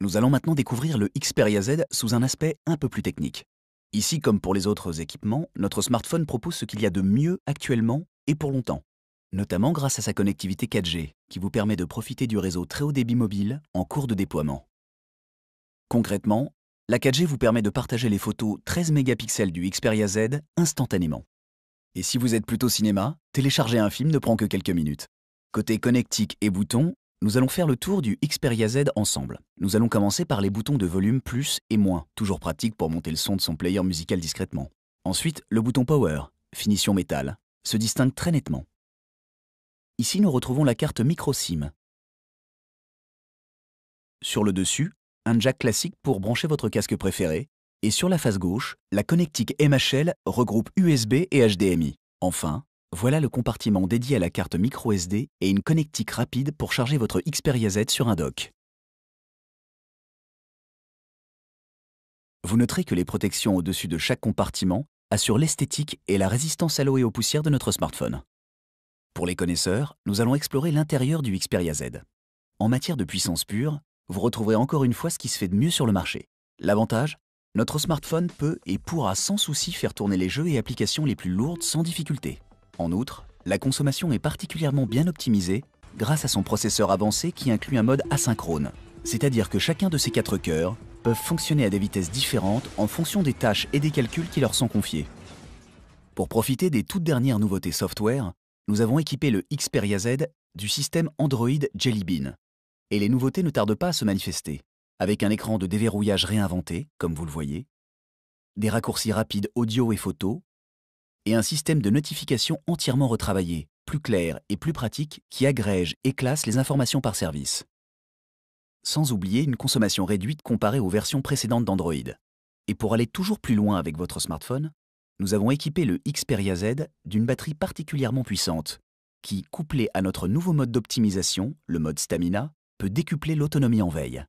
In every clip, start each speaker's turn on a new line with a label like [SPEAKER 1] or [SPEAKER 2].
[SPEAKER 1] Nous allons maintenant découvrir le Xperia Z sous un aspect un peu plus technique. Ici, comme pour les autres équipements, notre smartphone propose ce qu'il y a de mieux actuellement et pour longtemps, notamment grâce à sa connectivité 4G, qui vous permet de profiter du réseau très haut débit mobile en cours de déploiement. Concrètement, la 4G vous permet de partager les photos 13 mégapixels du Xperia Z instantanément. Et si vous êtes plutôt cinéma, télécharger un film ne prend que quelques minutes. Côté connectique et boutons, nous allons faire le tour du Xperia Z ensemble. Nous allons commencer par les boutons de volume plus et moins, toujours pratique pour monter le son de son player musical discrètement. Ensuite, le bouton Power, finition métal, se distingue très nettement. Ici, nous retrouvons la carte micro SIM. Sur le dessus, un jack classique pour brancher votre casque préféré. Et sur la face gauche, la connectique MHL regroupe USB et HDMI. Enfin, voilà le compartiment dédié à la carte micro SD et une connectique rapide pour charger votre Xperia Z sur un dock. Vous noterez que les protections au-dessus de chaque compartiment assurent l'esthétique et la résistance à l'eau et aux poussières de notre smartphone. Pour les connaisseurs, nous allons explorer l'intérieur du Xperia Z. En matière de puissance pure, vous retrouverez encore une fois ce qui se fait de mieux sur le marché. L'avantage ? Notre smartphone peut et pourra sans souci faire tourner les jeux et applications les plus lourdes sans difficulté. En outre, la consommation est particulièrement bien optimisée grâce à son processeur avancé qui inclut un mode asynchrone, c'est-à-dire que chacun de ces 4 cœurs peuvent fonctionner à des vitesses différentes en fonction des tâches et des calculs qui leur sont confiés. Pour profiter des toutes dernières nouveautés software, nous avons équipé le Xperia Z du système Android Jelly Bean. Et les nouveautés ne tardent pas à se manifester, avec un écran de déverrouillage réinventé, comme vous le voyez, des raccourcis rapides audio et photo, et un système de notification entièrement retravaillé, plus clair et plus pratique, qui agrège et classe les informations par service. Sans oublier une consommation réduite comparée aux versions précédentes d'Android. Et pour aller toujours plus loin avec votre smartphone, nous avons équipé le Xperia Z d'une batterie particulièrement puissante, qui, couplée à notre nouveau mode d'optimisation, le mode Stamina, peut décupler l'autonomie en veille.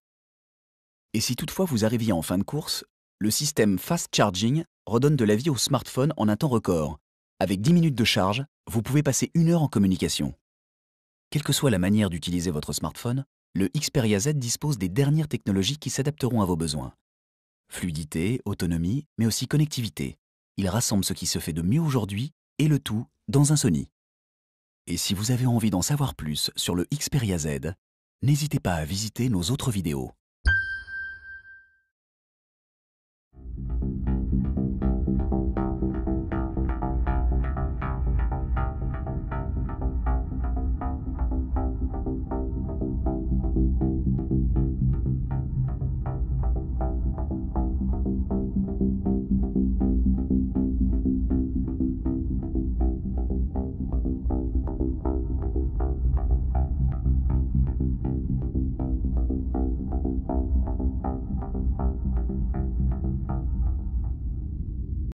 [SPEAKER 1] Et si toutefois vous arriviez en fin de course, le système Fast Charging redonne de la vie au smartphone en un temps record. Avec 10 minutes de charge, vous pouvez passer 1 heure en communication. Quelle que soit la manière d'utiliser votre smartphone, le Xperia Z dispose des dernières technologies qui s'adapteront à vos besoins. Fluidité, autonomie, mais aussi connectivité. Il rassemble ce qui se fait de mieux aujourd'hui et le tout dans un Sony. Et si vous avez envie d'en savoir plus sur le Xperia Z, n'hésitez pas à visiter nos autres vidéos.